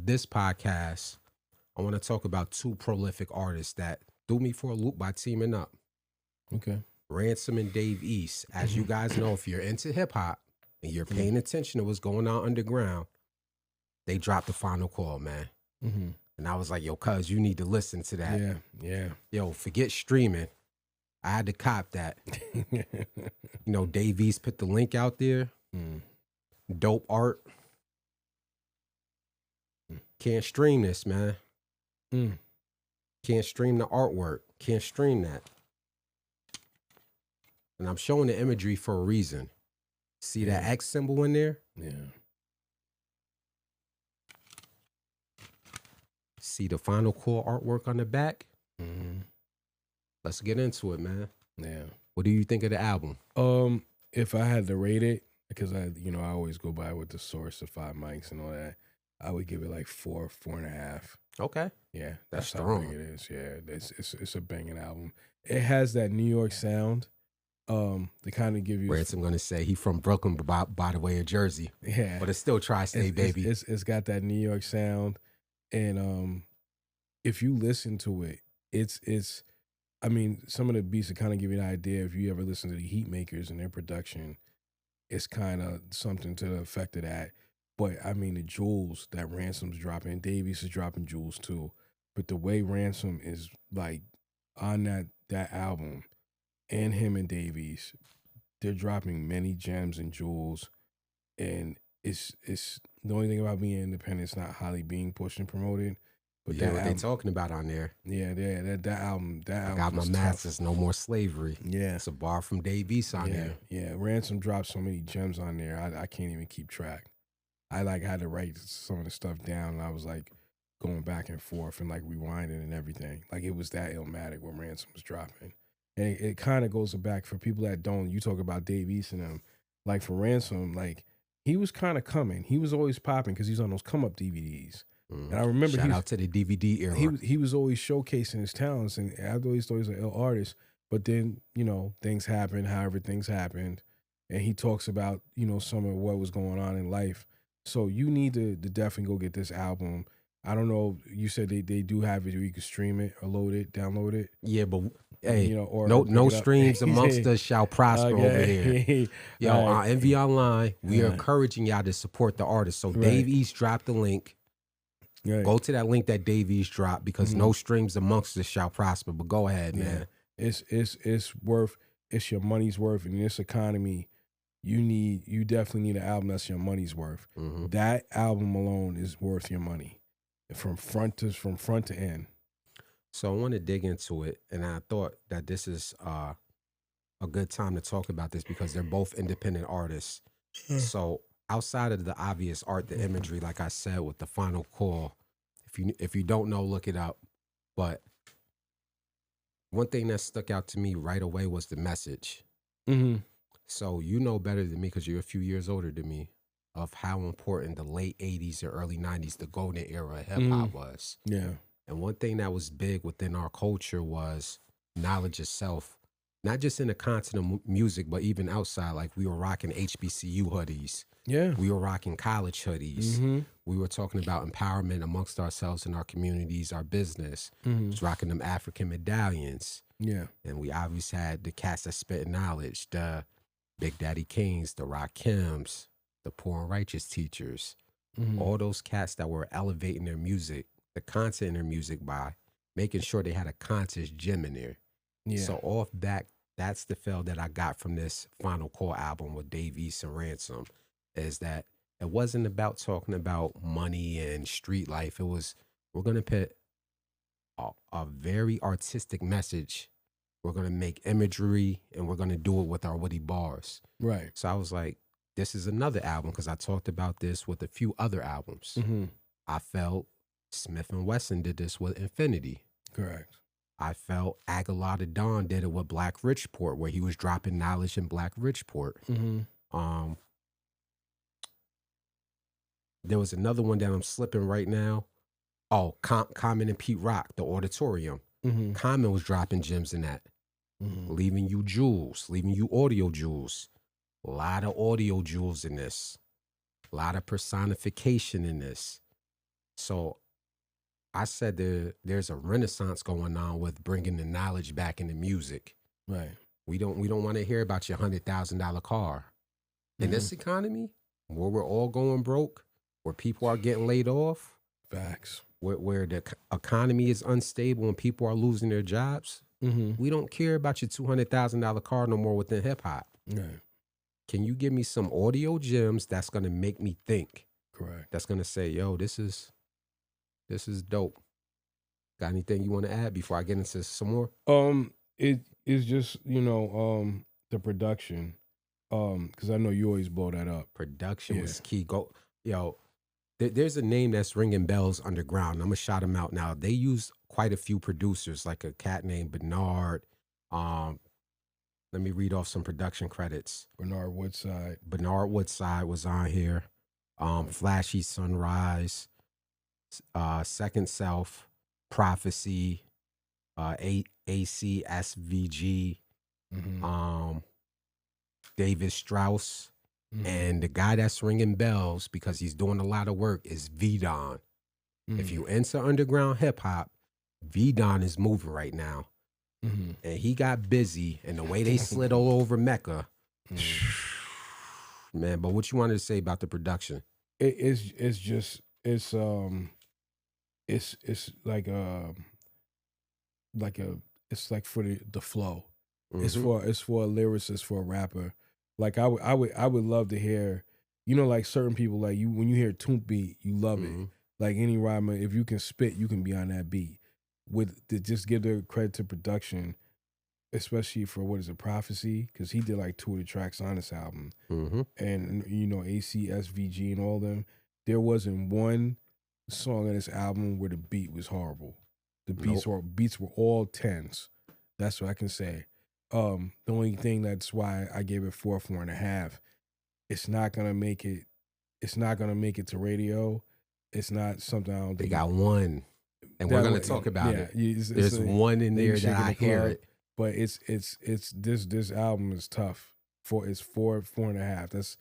this podcast, I want to talk about two prolific artists that threw me for a loop by teaming up. Okay. Ransom and Dave East. As you guys know, if you're into hip hop and you're paying attention to what's going on underground, they dropped the final call, man. Mm-hmm. And I was like, yo, cuz, you need to listen to that. Yeah. Yo, forget streaming. I had to cop that. Dave East put the link out there. Dope art. Can't stream this, man. Can't stream the artwork. Can't stream that. And I'm showing the imagery for a reason. See that X symbol in there? Yeah. See the final core artwork on the back? Mm-hmm. Let's get into it, man. Yeah. What do you think of the album? If I had to rate it, because I always go by with the source of 5 mics and all that, I would give it like 4.5. Okay. Yeah, that's how strong. big it is. Yeah, it's a banging album. It has that New York sound. To kind of give you. Ransom gonna say he from Brooklyn, by the way of Jersey. Yeah, but it's still tri-state, baby. It's got that New York sound, and if you listen to it, it's. I mean, some of the beats to kind of give you an idea. If you ever listen to the Heatmakers and their production, it's kind of something to the effect of that. But I mean, the jewels that Ransom's dropping, Dave East is dropping jewels too. But the way Ransom is like on that album, and him and Dave East, they're dropping many gems and jewels, and it's the only thing about being independent. It's not highly being pushed and promoted. But yeah, what they talking about on there? Yeah, that album. I got my masters, no more slavery. Yeah, it's a bar from Dave East on there. Yeah, Ransom dropped so many gems on there. I can't even keep track. I had to write some of the stuff down, and I was like going back and forth and like rewinding and everything. Like it was that illmatic when Ransom was dropping. And it kind of goes back for people that don't. You talk about Dave East and them. Like for Ransom, like he was kind of coming. He was always popping because he's on those come up DVDs. And I remember shout out to the DVD era. He was always showcasing his talents, and I always thought he was an ill artist. But then things happened. However, things happened, and he talks about some of what was going on in life. So you need to definitely go get this album. I don't know. You said they do have it where you can stream it or load it, download it. Yeah, but hey, or no streams amongst us shall prosper over here. Yo, on Enveonline, we are encouraging y'all to support the artist. So Dave East dropped the link. Right. Go to that link that Dave East dropped because no streams amongst us shall prosper. But go ahead, man. It's your money's worth in this economy. You definitely need an album that's your money's worth. Mm-hmm. That album alone is worth your money. From front to end. So I want to dig into it, and I thought that this is a good time to talk about this because they're both independent artists. So outside of the obvious art, the imagery, like I said, with the final call, if you don't know, look it up. But one thing that stuck out to me right away was the message. Mm-hmm. So you know better than me because you're a few years older than me, of how important the late 80s or early 90s, the golden era of hip-hop was. Yeah. And one thing that was big within our culture was knowledge of self, not just in the content of music, but even outside. Like we were rocking HBCU hoodies. Yeah. We were rocking college hoodies. Mm-hmm. We were talking about empowerment amongst ourselves and our communities, our business. Mm-hmm. Was rocking them African medallions. Yeah. And we obviously had the cats that spit knowledge, the Big Daddy Kings, the Rakims, the Poor and Righteous Teachers, all those cats that were elevating their music, the content in their music by making sure they had a conscious gem in there. Yeah. So off that's the feel that I got from this Final Call album with Dave East and Ransom, is that it wasn't about talking about money and street life. It was, we're going to put a very artistic message. We're going to make imagery and we're going to do it with our witty bars. Right. So I was like, this is another album, because I talked about this with a few other albums. Mm-hmm. I felt Smith & Wesson did this with Infinity. Correct. I felt Aguilar the Don did it with Black Richport, where he was dropping knowledge in Black Richport. Mm-hmm. There was another one that I'm slipping right now. Oh, Common and Pete Rock, The Auditorium. Mm-hmm. Common was dropping gems in that. Leaving you jewels, leaving you audio jewels. A lot of audio jewels in this. A lot of personification in this. So I said there's a renaissance going on with bringing the knowledge back into music. Right. We don't want to hear about your $100,000 car in this economy where we're all going broke, where people are getting laid off, Facts. where the economy is unstable and people are losing their jobs. We don't care about your $200,000 car no more within hip hop. Right. Can you give me some audio gems that's gonna make me think? Correct. That's gonna say, yo, this is dope. Got anything you want to add before I get into some more? It is just, the production. Because I know you always blow that up. Production Yeah. was key. Go, yo. There's a name that's ringing bells underground. I'm gonna shout them out now. They use quite a few producers, like a cat named Bernard. Let me read off some production credits. Bernard Woodside. Bernard Woodside was on here. Flashy Sunrise, Second Self, Prophecy, ACSVG, David Strauss, and the guy that's ringing bells because he's doing a lot of work is V-Don. If you enter underground hip hop, V-Don is moving right now. And he got busy, and the way they slid all over Mecca, man. But what you wanted to say about the production? It's like for the flow. It's for a lyricist, for a rapper. Like I would love to hear, like certain people, like you, when you hear Toomp beat, you love it. Like any rhymer, if you can spit, you can be on that beat. To just give their credit to production, especially for Prophecy, because he did like 2 of the tracks on this album, and ACSVG and all them. There wasn't one song on this album where the beat was horrible. The beats were all 10s. That's what I can say. The only thing that's why I gave it 4.5. It's not gonna make it. It's not gonna make it to radio. It's not something I don't think. They got one, and we're gonna talk about it. There's one in there that I hear it, but it's this album is tough. It's 4.5.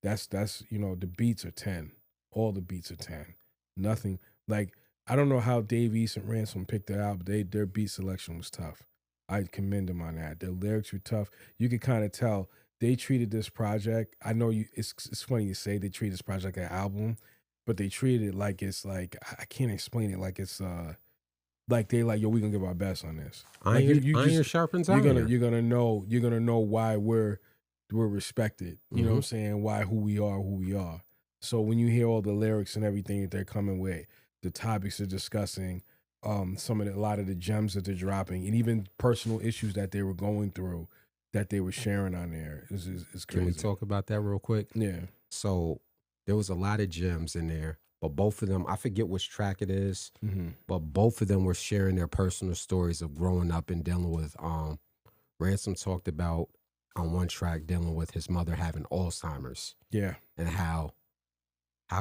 That's the beats are 10. All the beats are 10. Nothing like, I don't know how Dave East and Ransom picked it out, but their beat selection was tough. I commend them on that. Their lyrics were tough. You could kind of tell they treated this project. I know it's funny you say they treat this project like an album, but they treated it like it's like, I can't explain it, like it's like they like, yo, we gonna give our best on this. Iron sharpens iron. You're gonna know why we're respected. You know what I'm saying? Why who we are. So when you hear all the lyrics and everything that they're coming with, the topics they're discussing, a lot of the gems that they're dropping, and even personal issues that they were going through that they were sharing on there is crazy. Can we talk about that real quick? Yeah. So there was a lot of gems in there, but both of them, I forget which track it is, but both of them were sharing their personal stories of growing up and dealing with. Ransom talked about on one track dealing with his mother having Alzheimer's. Yeah. And how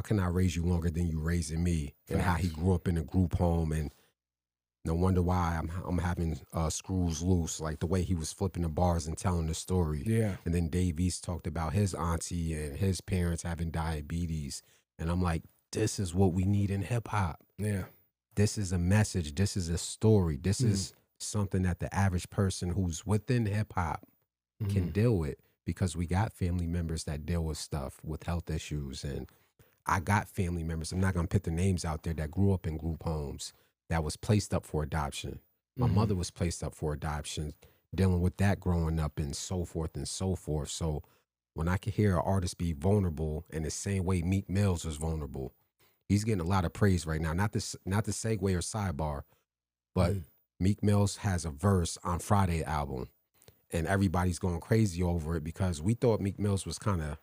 can I raise you longer than you raising me? And how he grew up in a group home, and no wonder why I'm having screws loose, like the way he was flipping the bars and telling the story. Yeah. And then Dave East talked about his auntie and his parents having diabetes. And I'm like, this is what we need in hip hop. Yeah. This is a message. This is a story. This is something that the average person who's within hip hop can deal with, because we got family members that deal with stuff, with health issues. And I got family members, I'm not going to put the names out there, that grew up in group homes, that was placed up for adoption. My mother was placed up for adoption, dealing with that growing up, and so forth and so forth. So when I could hear an artist be vulnerable in the same way Meek Mills was vulnerable, he's getting a lot of praise right now. Not the segue or sidebar, but Meek Mills has a verse on Friday album, and everybody's going crazy over it because we thought Meek Mills was kind of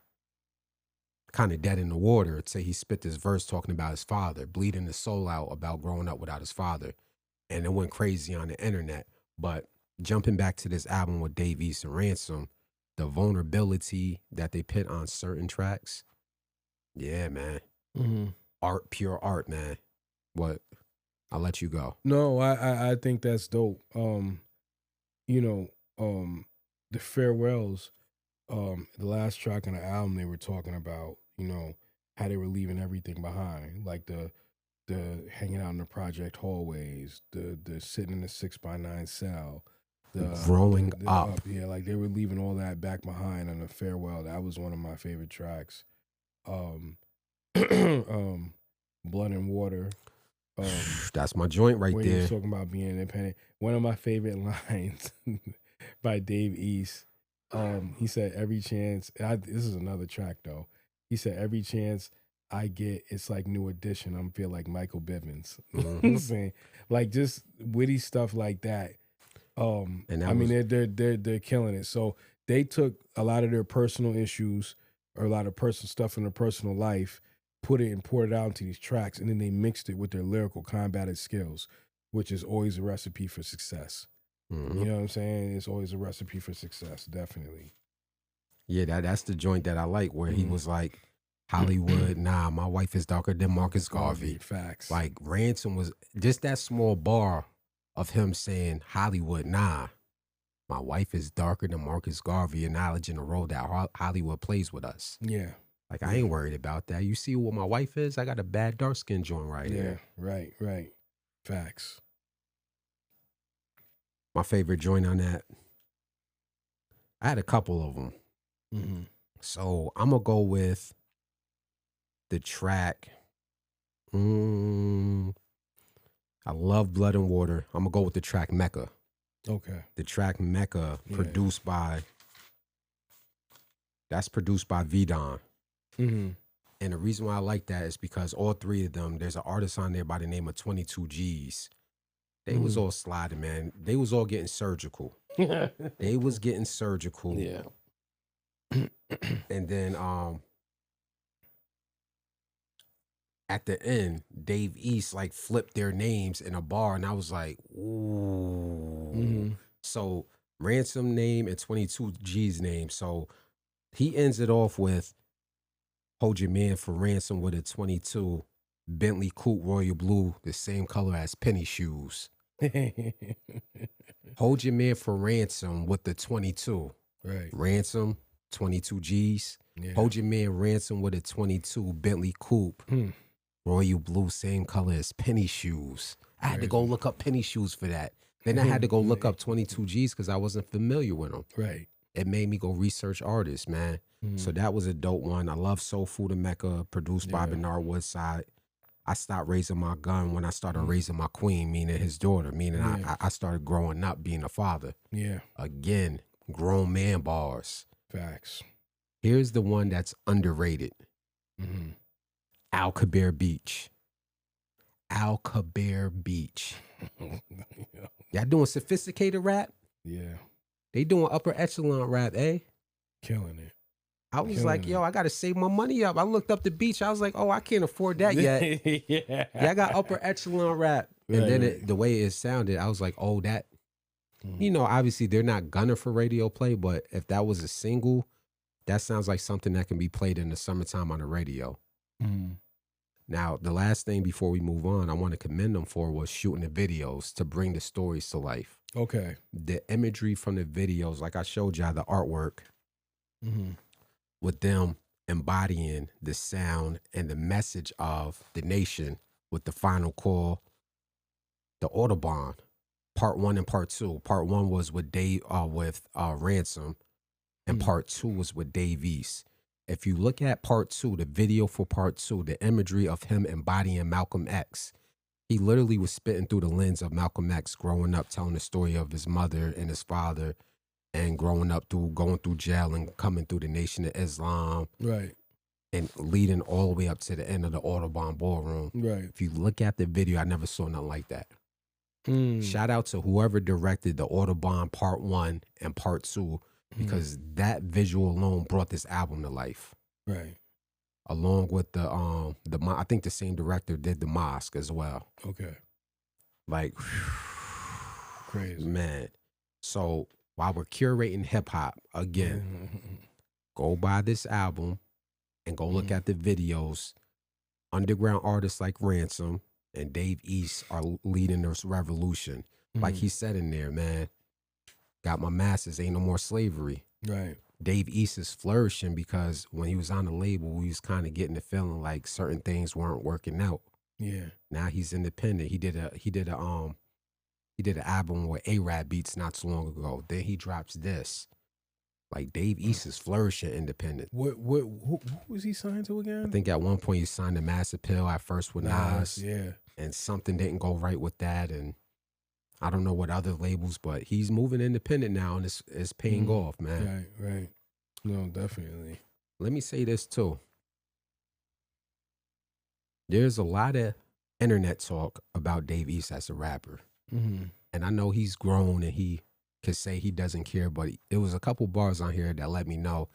dead in the water until he spit this verse talking about his father, bleeding his soul out about growing up without his father. And it went crazy on the internet. But jumping back to this album with Dave East and Ransom, the vulnerability that they put on certain tracks, yeah, man. Art, pure art, man. What? I'll let you go. No, I think that's dope. The farewells, the last track on the album, they were talking about, how they were leaving everything behind, like the the hanging out in the project hallways, the sitting in the 6x9 cell, Growing up. yeah, like they were leaving all that back behind on the farewell. That was one of my favorite tracks. Um, Blood and Water. That's my joint right When he was there. talking about being independent. One of my favorite lines by Dave East. He said, "Every chance." This is another track though. He said, "Every chance I get, it's like New Edition. I'm feel like Michael Bivins." I'm saying, like, just witty stuff like that. And that I mean, was they're killing it. So they took a lot of their personal issues or a lot of personal stuff in their personal life, put it and poured it out into these tracks, and then they mixed it with their lyrical combated skills, which is always a recipe for success. You know what I'm saying? It's always a recipe for success, definitely. Yeah, that's the joint that I like, where he was like, Hollywood, nah, my wife is darker than Marcus Garvey. Facts. Like, Ransom was just that small bar of him saying, Hollywood, nah, my wife is darker than Marcus Garvey, acknowledging the role that Hollywood plays with us. Yeah. Like, I ain't worried about that. You see what my wife is? I got a bad dark skin joint right here. Yeah, right. Facts. My favorite joint on that, I had a couple of them. So I'm going to go with the track. I love Blood and Water. I'm going to go with the track Mecca. Okay. The track Mecca, produced by V-Don. And the reason why I like that is because all three of them, there's an artist on there by the name of 22 G's. They was all sliding, man. They was all getting surgical. They was getting surgical. Yeah. And then at the end, Dave East like flipped their names in a bar, and I was like, ooh. So Ransom name and 22 G's name. So he ends it off with Hold Your Man for Ransom with a 22 Bentley Coupe Royal Blue, the same color as Penny shoes. Hold Your Man for Ransom with the 22. Right. Ransom, 22 G's. Yeah. Hold Your Man Ransom with a 22 Bentley Coupe. Royal Blue, same color as Penny shoes. I had to go look up Penny shoes for that. Then I had to go look up 22 G's because I wasn't familiar with them. Right. It made me go research artists, man. So that was a dope one. I love Soul Food and Mecca, produced by Bernard Woodside. I stopped raising my gun when I started raising my queen, meaning his daughter, meaning I started growing up being a father. Yeah. Again, grown man bars. Facts. Here's the one that's underrated. Al Kabir Beach. Al Kabir Beach. Y'all doing sophisticated rap? Yeah. They doing upper echelon rap, eh? Killing it. I was like, yo, I got to save my money up. I looked up the beach. I was like, oh, I can't afford that yet. Yeah, I got upper echelon rap. And then the way it sounded, I was like, oh, that, you know, obviously they're not gunning for radio play, but if that was a single, that sounds like something that can be played in the summertime on the radio. Now, the last thing before we move on, I want to commend them for was shooting the videos to bring the stories to life. Okay. The imagery from the videos, like I showed y'all the artwork, with them embodying the sound and the message of the nation with the final call, the Autobahn, part 1 and part 2. Part 1 was with Ransom, and part 2 was with Dave East. If you look at part 2, the video for part 2, the imagery of him embodying Malcolm X, he literally was spitting through the lens of Malcolm X growing up, telling the story of his mother and his father, and growing up going through jail and coming through the Nation of Islam. Right. And leading all the way up to the end of the Autobahn ballroom. Right. If you look at the video, I never saw nothing like that. Shout out to whoever directed the Autobahn part 1 and part 2, because that visual alone brought this album to life. Right. Along with I think the same director did the Mosque as well. Okay. Like, crazy, man. So while we're curating hip hop again, go buy this album and go look at the videos. Underground artists like Ransom and Dave East are leading this revolution. Like he said in there, man, got my masters, ain't no more slavery. Right. Dave East is flourishing because when he was on the label, he was kind of getting the feeling like certain things weren't working out. Yeah. Now he's independent. He did an album with A-Rap Beats not too long ago. Then he drops this. Like Dave East is flourishing independent. Who was he signed to I again? think at one point he signed a Mass Appeal at first with Nas. Yeah. And something didn't go right with that. And I don't know what other labels, but he's moving independent now and it's paying off, man. Right. No, definitely. Let me say this too. There's a lot of internet talk about Dave East as a rapper. Mm-hmm. And I know he's grown and he could say he doesn't care, but it was a couple bars on here that let me know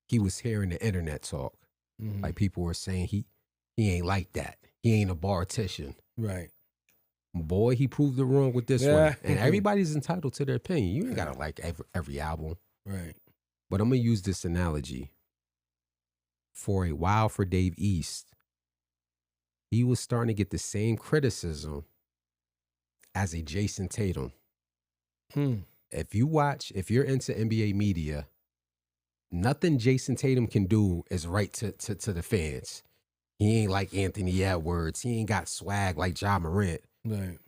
he was hearing the internet talk. Mm-hmm. Like people were saying he ain't like that. He ain't a bartician. Right. Boy, he proved it wrong with this one. And everybody's entitled to their opinion. You ain't gotta like every album. Right. But I'm gonna use this analogy. For a while for Dave East, he was starting to get the same criticism as a Jason Tatum. If you're into NBA media, nothing Jason Tatum can do is right to the fans. He ain't like Anthony Edwards. He ain't got swag like Ja Morant. Right.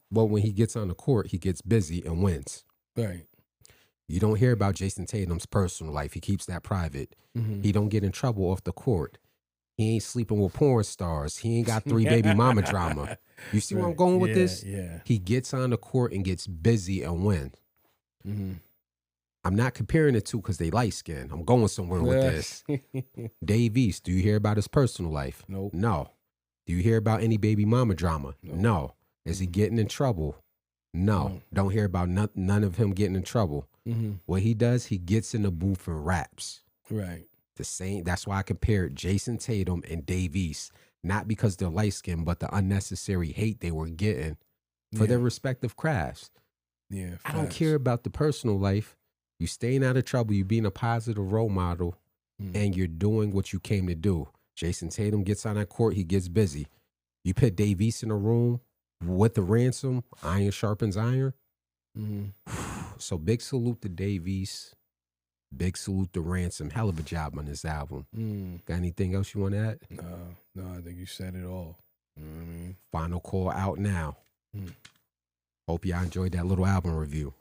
But when he gets on the court, he gets busy and wins. Right. You don't hear about Jason Tatum's personal life. He keeps that private. Mm-hmm. He don't get in trouble off the court. He ain't sleeping with porn stars. He ain't got 3 baby mama drama. You see where I'm going with this? Yeah. He gets on the court and gets busy and wins. Mm-hmm. I'm not comparing the two because they light skin. I'm going somewhere with this. Dave East, do you hear about his personal life? Nope. No. Do you hear about any baby mama drama? Nope. No. Is he getting in trouble? No. Don't hear about none of him getting in trouble. Mm-hmm. What he does, he gets in the booth and raps. Right. The same. That's why I compared Jason Tatum and Dave East, not because they're light skinned, but the unnecessary hate they were getting for their respective crafts. Yeah. I don't care about the personal life. You staying out of trouble, you being a positive role model, and you're doing what you came to do. Jason Tatum gets on that court, he gets busy. You put Dave East in a room with the Ransom, iron sharpens iron. So big salute to Dave East. Big salute to Ransom. Hell of a job on this album. Got anything else you want to add? No, I think you said it all. You know what I mean? Final call out now. Hope y'all enjoyed that little album review.